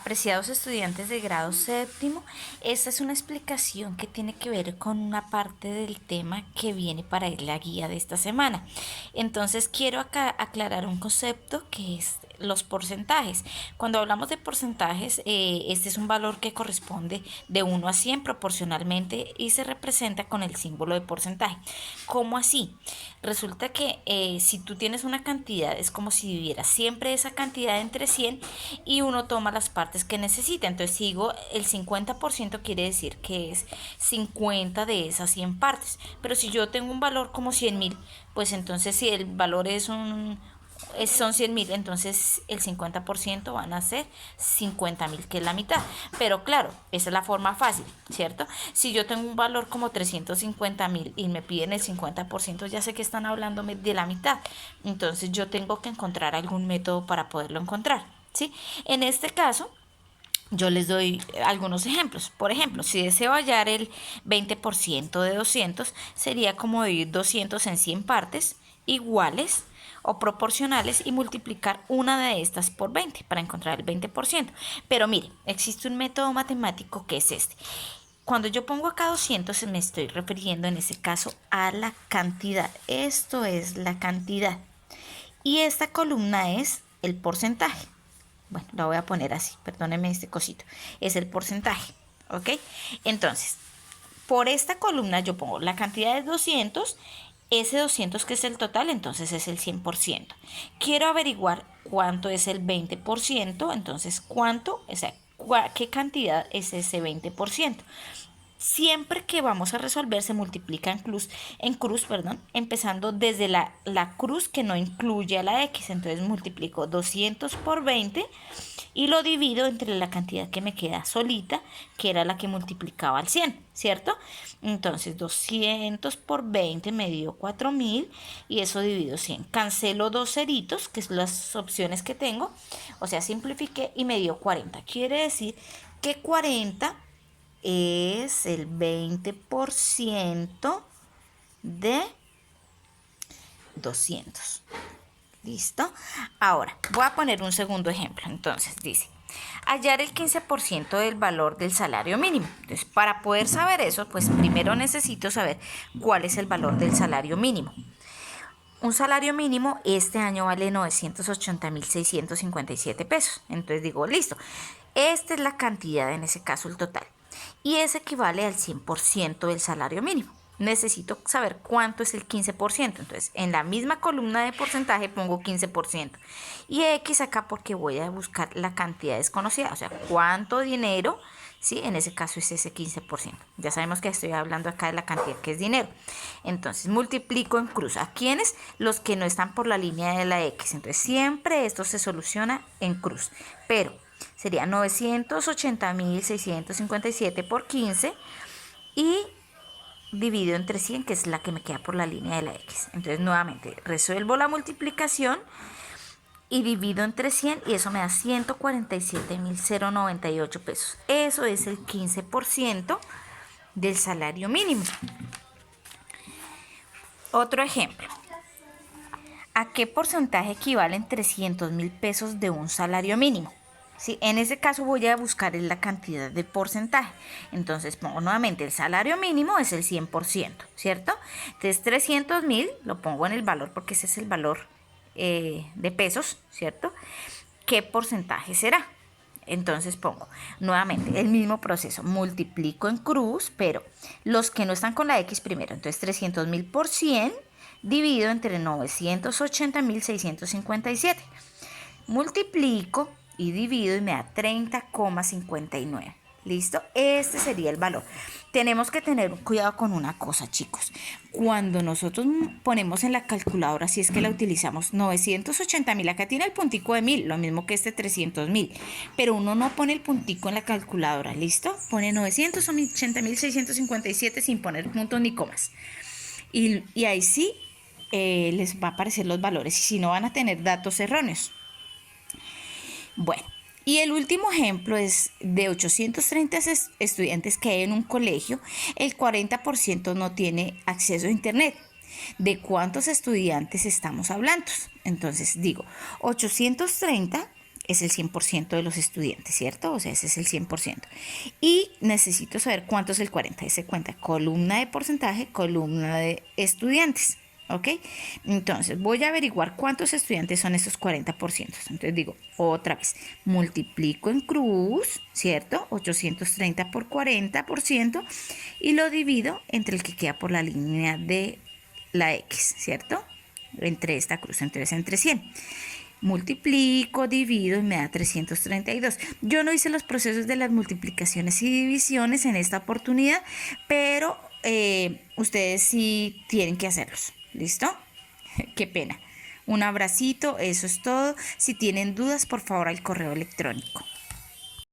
Apreciados estudiantes de grado séptimo, esta es una explicación que tiene que ver con una parte del tema que viene para la guía de esta semana. Entonces quiero acá aclarar un concepto que es los porcentajes. Cuando hablamos de porcentajes, este es un valor que corresponde de 1 a 100 proporcionalmente y se representa con el símbolo de porcentaje. ¿Cómo así? Resulta que si tú tienes una cantidad, es como si dividiera siempre esa cantidad entre 100 y uno toma las partes que necesita. Entonces, si digo el 50% quiere decir que es 50 de esas 100 partes. Pero si yo tengo un valor como 100.000, pues entonces si el valor son 100.000, entonces el 50% van a ser 50.000, que es la mitad. Pero claro, esa es la forma fácil, ¿cierto? Si yo tengo un valor como 350.000 y me piden el 50%, ya sé que están hablando de la mitad. Entonces yo tengo que encontrar algún método para poderlo encontrar, ¿sí? En este caso, yo les doy algunos ejemplos. Por ejemplo, si deseo hallar el 20% de 200, sería como dividir 200 en 100 partes iguales o proporcionales y multiplicar una de estas por 20 para encontrar el 20%. Pero mire, existe un método matemático que es este. Cuando yo pongo acá 200, me estoy refiriendo en ese caso a la cantidad. Esto es la cantidad. Y esta columna es el porcentaje. Bueno, la voy a poner así, perdónenme este cosito. Es el porcentaje, ¿ok? Entonces, por esta columna yo pongo la cantidad de 200, ese 200 que es el total, entonces es el 100%. Quiero averiguar cuánto es el 20%, entonces cuánto, o sea, qué cantidad es ese 20%. Siempre que vamos a resolver se multiplica en cruz, empezando desde la cruz que no incluye a la x. Entonces multiplico 200 por 20 y lo divido entre la cantidad que me queda solita, que era la que multiplicaba al 100, ¿cierto? Entonces 200 por 20 me dio 4.000 y eso divido 100. Cancelo dos ceritos, que son las opciones que tengo, o sea, simplifiqué y me dio 40. Quiere decir que 40 es el 20% de 200. ¿Listo? Ahora, voy a poner un segundo ejemplo. Entonces, dice, hallar el 15% del valor del salario mínimo. Entonces, para poder saber eso, pues primero necesito saber cuál es el valor del salario mínimo. Un salario mínimo este año vale 980.657 pesos. Entonces digo, listo, esta es la cantidad, en ese caso el total. Y eso equivale al 100% del salario mínimo. Necesito saber cuánto es el 15%. Entonces, en la misma columna de porcentaje pongo 15%. Y X acá porque voy a buscar la cantidad desconocida. O sea, cuánto dinero, ¿sí? En ese caso es ese 15%. Ya sabemos que estoy hablando acá de la cantidad que es dinero. Entonces, multiplico en cruz. ¿A quiénes? Los que no están por la línea de la X. Entonces, siempre esto se soluciona en cruz. Pero sería 980.657 por 15 y dividido entre 100, que es la que me queda por la línea de la X. Entonces, nuevamente, resuelvo la multiplicación y divido entre 100 y eso me da 147.098 pesos. Eso es el 15% del salario mínimo. Otro ejemplo. ¿A qué porcentaje equivalen 300.000 pesos de un salario mínimo? ¿Sí? En ese caso voy a buscar la cantidad de porcentaje. Entonces pongo nuevamente el salario mínimo es el 100%, ¿cierto? Entonces 300.000 lo pongo en el valor porque ese es el valor de pesos, ¿cierto? ¿Qué porcentaje será? Entonces pongo nuevamente el mismo proceso, multiplico en cruz, pero los que no están con la X primero. Entonces 300.000 por 100 dividido entre 980.657. Multiplico y divido y me da 30,59. ¿Listo? Este sería el valor. Tenemos que tener cuidado con una cosa, chicos. Cuando nosotros ponemos en la calculadora, si es que la utilizamos, 980.000, acá tiene el puntico de 1.000, lo mismo que este 300.000, pero uno no pone el puntico en la calculadora, ¿listo? Pone 980.657 sin poner puntos ni comas. Y ahí sí les va a aparecer los valores y si no van a tener datos erróneos. Bueno, y el último ejemplo es de 830 estudiantes que hay en un colegio, el 40% no tiene acceso a internet. ¿De cuántos estudiantes estamos hablando? Entonces digo, 830 es el 100% de los estudiantes, ¿cierto? O sea, ese es el 100%. Y necesito saber cuánto es el 40%. Ese cuenta columna de porcentaje, columna de estudiantes. ¿Ok? Entonces voy a averiguar cuántos estudiantes son esos 40%. Entonces digo, otra vez, multiplico en cruz, ¿cierto? 830 por 40% y lo divido entre el que queda por la línea de la X, ¿cierto? Entre esta cruz, entonces entre 100. Multiplico, divido y me da 332. Yo no hice los procesos de las multiplicaciones y divisiones en esta oportunidad, pero ustedes sí tienen que hacerlos. ¿Listo? Qué pena. Un abracito, eso es todo. Si tienen dudas, por favor, al correo electrónico.